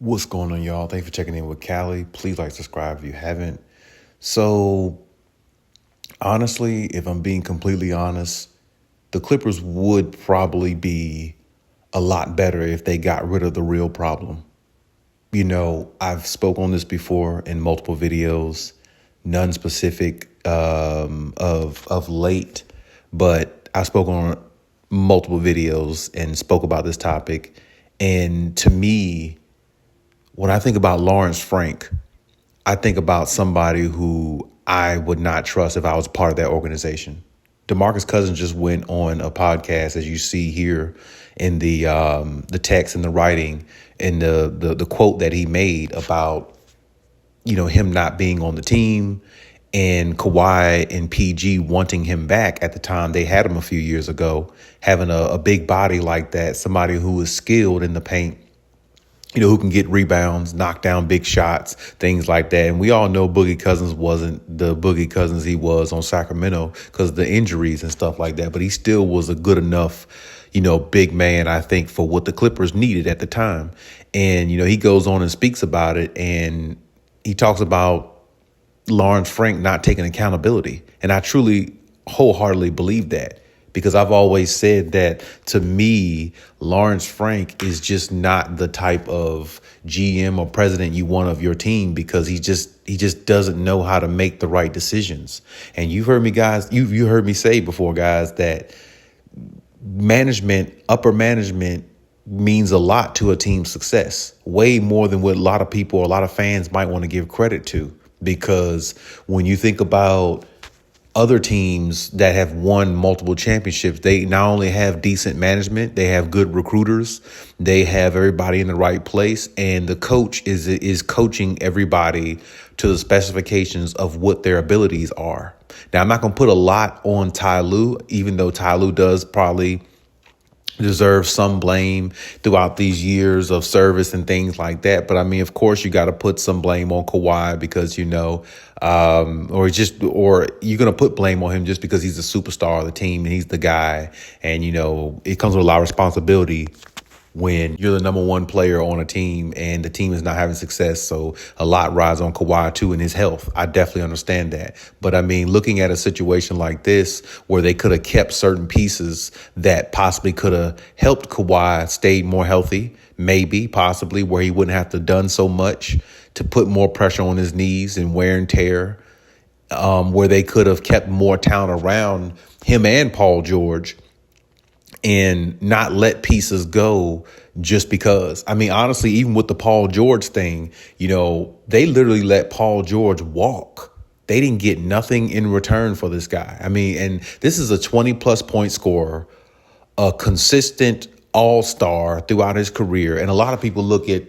What's going on, y'all? Thanks for checking in with Callie. Please subscribe if you haven't. So, honestly, if I'm being completely honest, the Clippers would probably be a lot better if they got rid of the real problem. I've spoke on this before in multiple videos, none specific of late, but I spoke on multiple videos and spoke about this topic. And to me, when I think about Lawrence Frank, I think about somebody who I would not trust if I was part of that organization. DeMarcus Cousins just went on a podcast, as you see here in the text and the writing and the quote that he made about him not being on the team and Kawhi and PG wanting him back at the time they had him a few years ago, having a big body like that, somebody who is skilled in the paint, who can get rebounds, knock down big shots, things like that. And we all know Boogie Cousins wasn't the Boogie Cousins he was on Sacramento because of the injuries and stuff like that. But he still was a good enough, big man, I think, for what the Clippers needed at the time. And, he goes on and speaks about it. And he talks about Lawrence Frank not taking accountability. And I truly wholeheartedly believe that. Because I've always said that, to me, Lawrence Frank is just not the type of GM or president you want of your team, because he just doesn't know how to make the right decisions. And you've heard me, guys, you heard me say before, guys, that upper management means a lot to a team's success, way more than what a lot of people or a lot of fans might want to give credit to. Because when you think about other teams that have won multiple championships, they not only have decent management, they have good recruiters, they have everybody in the right place, and the coach is coaching everybody to the specifications of what their abilities are. Now, I'm not going to put a lot on Ty Lue, even though Ty Lue does probably deserve some blame throughout these years of service and things like that. But I mean, of course, you got to put some blame on Kawhi because, or you're going to put blame on him just because he's the superstar of the team and he's the guy. And, it comes with a lot of responsibility when you're the number one player on a team and the team is not having success. So a lot rides on Kawhi too, and his health. I definitely understand that. But I mean, looking at a situation like this where they could have kept certain pieces that possibly could have helped Kawhi stay more healthy, maybe, possibly, where he wouldn't have to done so much to put more pressure on his knees and wear and tear, where they could have kept more talent around him and Paul George and not let pieces go just because. I mean, honestly, even with the Paul George thing, they literally let Paul George walk. They didn't get nothing in return for this guy. I mean, and this is a 20-plus point scorer, a consistent all-star throughout his career. And a lot of people look at,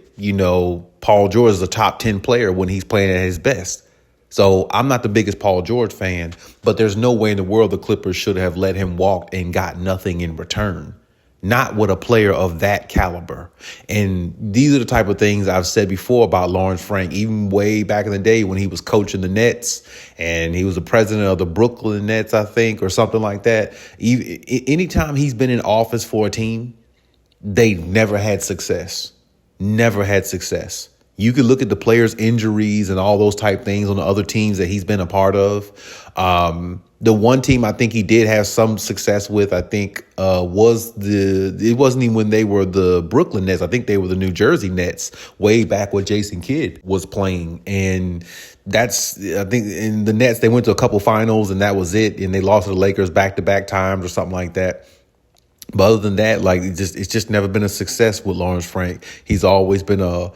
Paul George as a top 10 player when he's playing at his best. So I'm not the biggest Paul George fan, but there's no way in the world the Clippers should have let him walk and got nothing in return. Not with a player of that caliber. And these are the type of things I've said before about Lawrence Frank, even way back in the day when he was coaching the Nets and he was the president of the Brooklyn Nets, I think, or something like that. Anytime he's been in office for a team, they never had success. Never had success. You could look at the players' injuries and all those type things on the other teams that he's been a part of. The one team I think he did have some success with, I think, it wasn't even when they were the Brooklyn Nets. I think they were the New Jersey Nets way back when Jason Kidd was playing. And I think in the Nets, they went to a couple finals and that was it. And they lost to the Lakers back-to-back times or something like that. But other than that, it's just never been a success with Lawrence Frank. He's always been a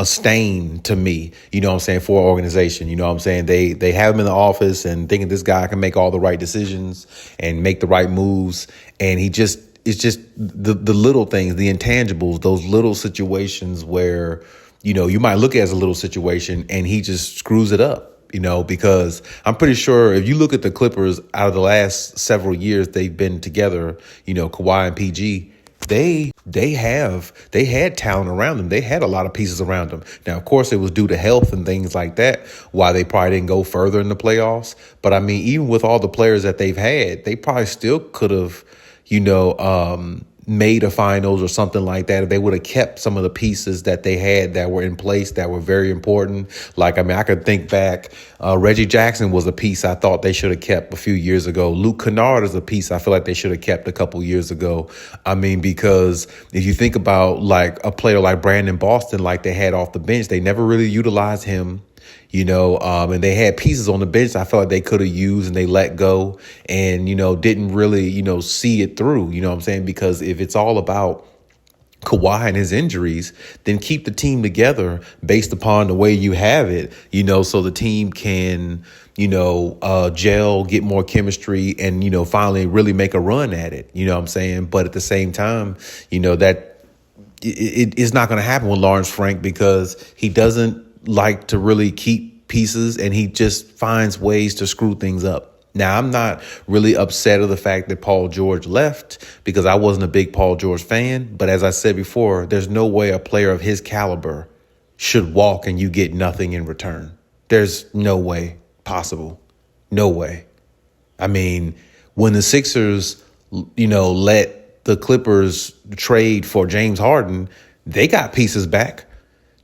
stain to me, for an organization. They have him in the office and thinking this guy can make all the right decisions and make the right moves. And it's just the little things, the intangibles, those little situations where, you might look at it as a little situation and he just screws it up. Because I'm pretty sure if you look at the Clippers out of the last several years they've been together, Kawhi and PG, they had talent around them. They had a lot of pieces around them. Now, of course, it was due to health and things like that, why they probably didn't go further in the playoffs. But I mean, even with all the players that they've had, they probably still could have, made a finals or something like that, if they would have kept some of the pieces that they had that were in place that were very important. Like, I mean, I could think back, Reggie Jackson was a piece I thought they should have kept a few years ago. Luke Kennard is a piece I feel like they should have kept a couple years ago. I mean, because if you think about like a player like Brandon Boston, like they had off the bench, they never really utilized him. And they had pieces on the bench I felt like they could have used and they let go and, didn't really, see it through, you know what I'm saying? Because if it's all about Kawhi and his injuries, then keep the team together based upon the way you have it, so the team can, gel, get more chemistry and, finally really make a run at it. You know what I'm saying? But at the same time, that it's not going to happen with Lawrence Frank because he doesn't like to really keep pieces and he just finds ways to screw things up. Now, I'm not really upset of the fact that Paul George left because I wasn't a big Paul George fan. But as I said before, there's no way a player of his caliber should walk and you get nothing in return. There's no way possible. No way. I mean, when the Sixers, let the Clippers trade for James Harden, they got pieces back.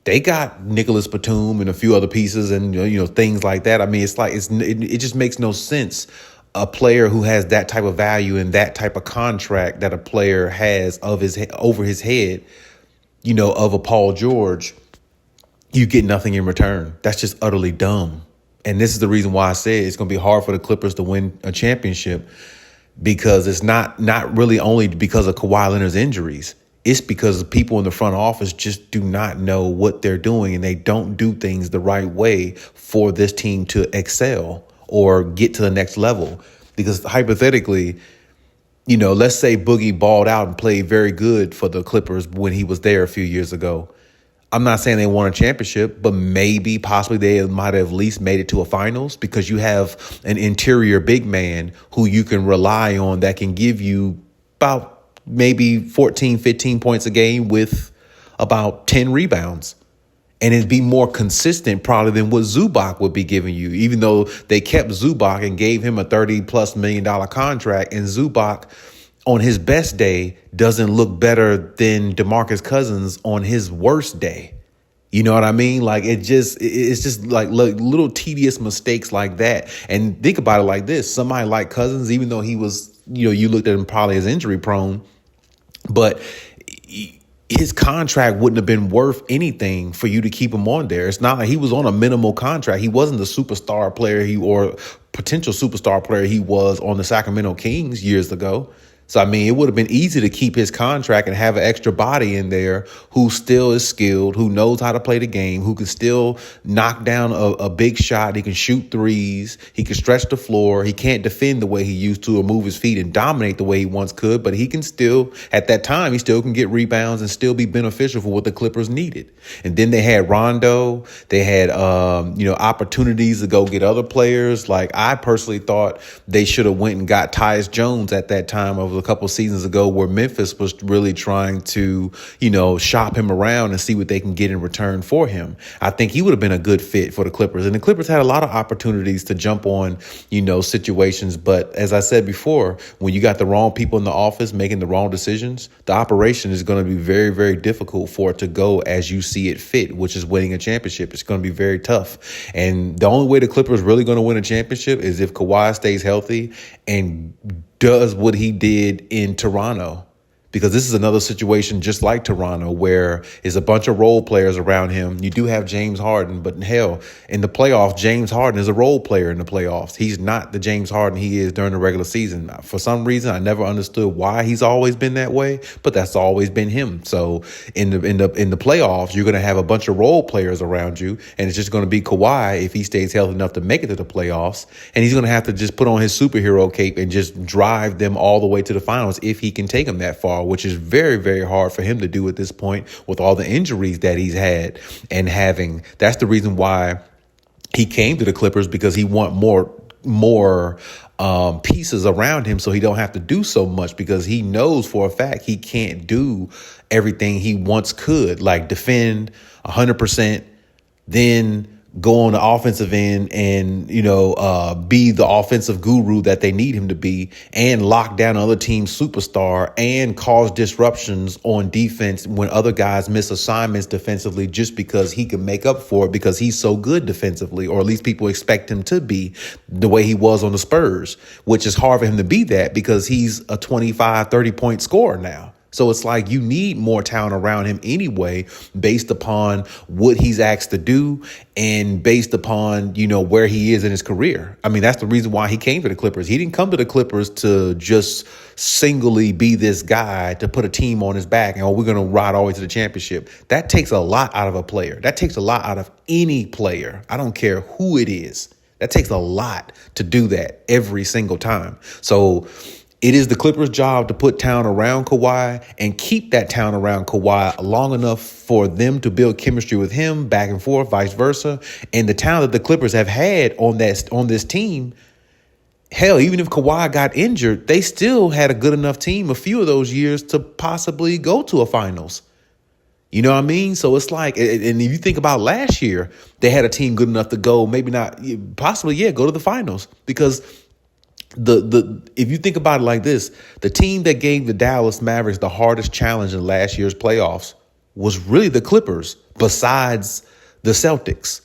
They got Nicholas Batum and a few other pieces and, things like that. I mean, it's like it just makes no sense. A player who has that type of value and that type of contract that a player has over his head, of a Paul George, you get nothing in return. That's just utterly dumb. And this is the reason why I say it's going to be hard for the Clippers to win a championship because it's not really only because of Kawhi Leonard's injuries. It's because people in the front office just do not know what they're doing and they don't do things the right way for this team to excel or get to the next level. Because hypothetically, let's say Boogie balled out and played very good for the Clippers when he was there a few years ago. I'm not saying they won a championship, but possibly they might have at least made it to a finals because you have an interior big man who you can rely on that can give you about maybe 14, 15 points a game with about 10 rebounds. And it'd be more consistent probably than what Zubac would be giving you, even though they kept Zubac and gave him a $30+ million contract. And Zubac on his best day doesn't look better than DeMarcus Cousins on his worst day. You know what I mean? Like it's just like little tedious mistakes like that. And think about it like this. Somebody like Cousins, even though he was, you looked at him probably as injury prone, but his contract wouldn't have been worth anything for you to keep him on there. It's not like he was on a minimal contract. He wasn't the superstar player or potential superstar player he was on the Sacramento Kings years ago. So, I mean, it would have been easy to keep his contract and have an extra body in there who still is skilled, who knows how to play the game, who can still knock down a big shot. He can shoot threes. He can stretch the floor. He can't defend the way he used to or move his feet and dominate the way he once could. But he can still, at that time, he still can get rebounds and still be beneficial for what the Clippers needed. And then they had Rondo. They had, opportunities to go get other players. Like I personally thought they should have went and got Tyus Jones at that time of a couple seasons ago where Memphis was really trying to, shop him around and see what they can get in return for him. I think he would have been a good fit for the Clippers. And the Clippers had a lot of opportunities to jump on, situations. But as I said before, when you got the wrong people in the office making the wrong decisions, the operation is going to be very, very difficult for it to go as you see it fit, which is winning a championship. It's going to be very tough. And the only way the Clippers really going to win a championship is if Kawhi stays healthy and does what he did in Toronto. Because this is another situation just like Toronto where there's a bunch of role players around him. You do have James Harden, but hell, in the playoffs, James Harden is a role player in the playoffs. He's not the James Harden he is during the regular season. For some reason, I never understood why he's always been that way, but that's always been him. So in the playoffs, you're going to have a bunch of role players around you, and it's just going to be Kawhi if he stays healthy enough to make it to the playoffs, and he's going to have to just put on his superhero cape and just drive them all the way to the finals if he can take them that far, which is very, very hard for him to do at this point with all the injuries that he's had and having. That's the reason why he came to the Clippers, because he want more pieces around him so he don't have to do so much, because he knows for a fact he can't do everything he once could, like defend 100%, then go on the offensive end and, be the offensive guru that they need him to be, and lock down other team's superstar and cause disruptions on defense when other guys miss assignments defensively, just because he can make up for it because he's so good defensively, or at least people expect him to be the way he was on the Spurs, which is hard for him to be that because he's a 25, 30-point scorer now. So it's like you need more talent around him anyway, based upon what he's asked to do and based upon, where he is in his career. I mean, that's the reason why he came to the Clippers. He didn't come to the Clippers to just singly be this guy to put a team on his back and, we're going to ride all the way to the championship. That takes a lot out of a player. That takes a lot out of any player. I don't care who it is. That takes a lot to do that every single time. So it is the Clippers' job to put talent around Kawhi and keep that talent around Kawhi long enough for them to build chemistry with him, back and forth, vice versa. And the talent that the Clippers have had on this team, hell, even if Kawhi got injured, they still had a good enough team a few of those years to possibly go to a finals. You know what I mean? So it's like, and if you think about last year, they had a team good enough to go, maybe not, possibly, go to the finals, because if you think about it like this, the team that gave the Dallas Mavericks the hardest challenge in last year's playoffs was really the Clippers, besides the Celtics.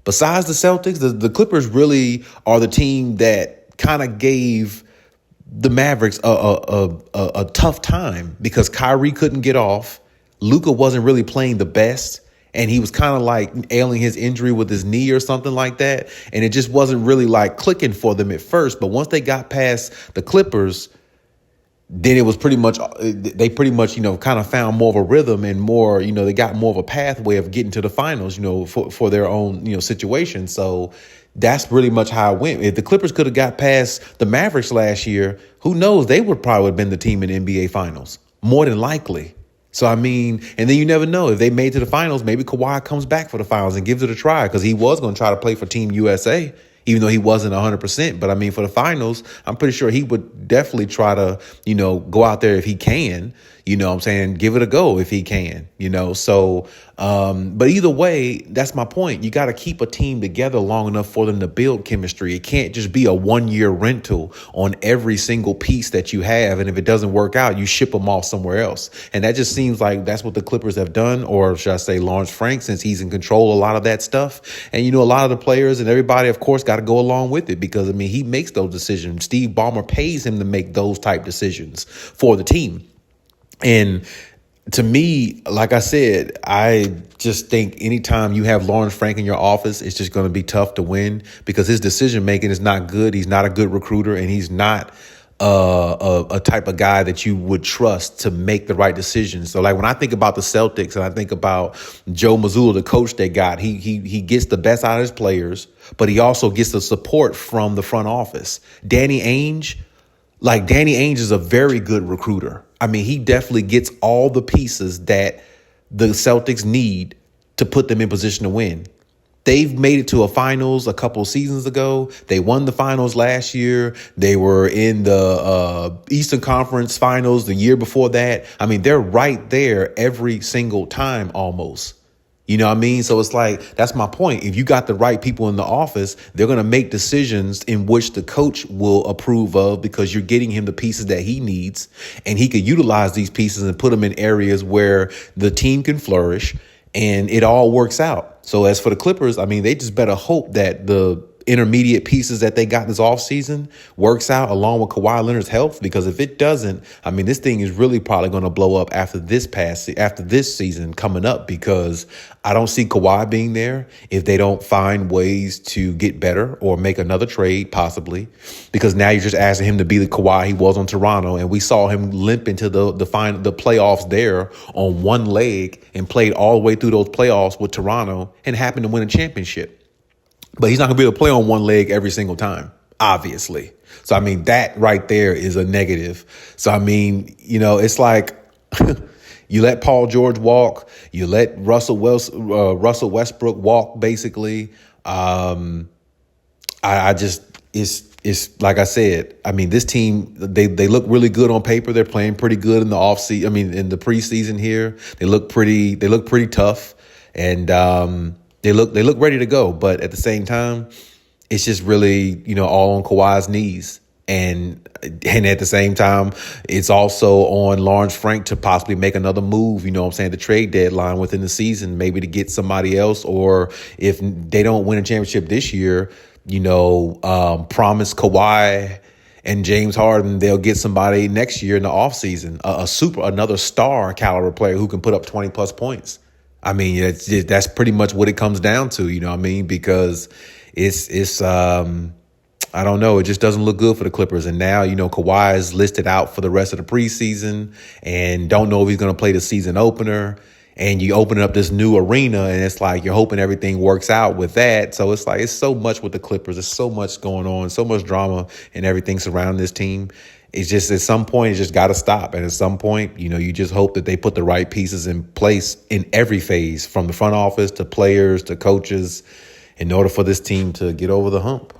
Besides the Celtics, the Clippers really are the team that kind of gave the Mavericks a tough time, because Kyrie couldn't get off. Luka wasn't really playing the best. And he was kind of like ailing his injury with his knee or something like that. And it just wasn't really like clicking for them at first. But once they got past the Clippers, then it was pretty much, kind of found more of a rhythm and more, they got more of a pathway of getting to the finals, for their own, situation. So that's pretty much how it went. If the Clippers could have got past the Mavericks last year, who knows? They would probably have been the team in the NBA Finals, more than likely. So, I mean, and then you never know. If they made it to the finals, maybe Kawhi comes back for the finals and gives it a try, because he was going to try to play for Team USA, even though he wasn't 100%. But, I mean, for the finals, I'm pretty sure he would definitely try to, go out there if he can, give it a go if he can, So, but either way, that's my point. You got to keep a team together long enough for them to build chemistry. It can't just be a 1-year rental on every single piece that you have. And if it doesn't work out, you ship them off somewhere else. And that just seems like that's what the Clippers have done, or should I say Lawrence Frank, since he's in control of a lot of that stuff. And, a lot of the players and everybody, of course, got to go along with it, because, I mean, he makes those decisions. Steve Ballmer pays him to make those type decisions for the team. And to me, like I said, I just think anytime you have Lawrence Frank in your office, it's just going to be tough to win, because his decision making is not good. He's not a good recruiter, and he's not a type of guy that you would trust to make the right decisions. So, like, when I think about the Celtics and I think about Joe Mazzulla, the coach they got, he gets the best out of his players, but he also gets the support from the front office. Danny Ainge is a very good recruiter. I mean, he definitely gets all the pieces that the Celtics need to put them in position to win. They've made it to a finals a couple seasons ago. They won the finals last year. They were in the Eastern Conference finals the year before that. I mean, they're right there every single time almost. You know what I mean? So it's like, that's my point. If you got the right people in the office, they're going to make decisions in which the coach will approve of, because you're getting him the pieces that he needs, and he could utilize these pieces and put them in areas where the team can flourish and it all works out. So as for the Clippers, I mean, they just better hope that the intermediate pieces that they got this offseason works out along with Kawhi Leonard's health, because if it doesn't, I mean, this thing is really probably going to blow up after this season coming up, because I don't see Kawhi being there if they don't find ways to get better or make another trade possibly, because now you're just asking him to be the Kawhi he was on Toronto, and we saw him limp into the playoffs there on one leg and played all the way through those playoffs with Toronto and happened to win a championship. But he's not going to be able to play on one leg every single time, obviously. So, I mean, that right there is a negative. So, I mean, it's like you let Paul George walk. You let Russell Westbrook walk, basically. It's like I said, I mean, this team, they look really good on paper. They're playing pretty good in the offseason. I mean, in the preseason here, they look pretty tough. And, They look ready to go, but at the same time, it's just really, all on Kawhi's knees. And at the same time, it's also on Lawrence Frank to possibly make another move, the trade deadline within the season, maybe to get somebody else, or if they don't win a championship this year, promise Kawhi and James Harden they'll get somebody next year in the offseason, another star caliber player who can put up 20 plus points. I mean, that's pretty much what it comes down to, because it's I don't know. It just doesn't look good for the Clippers. And now, Kawhi is listed out for the rest of the preseason and don't know if he's going to play the season opener. And you open up this new arena and it's like you're hoping everything works out with that. So it's like it's so much with the Clippers. There's so much going on, so much drama and everything surrounding this team. It's just at some point, it's just got to stop. And at some point, you just hope that they put the right pieces in place in every phase, from the front office to players to coaches, in order for this team to get over the hump.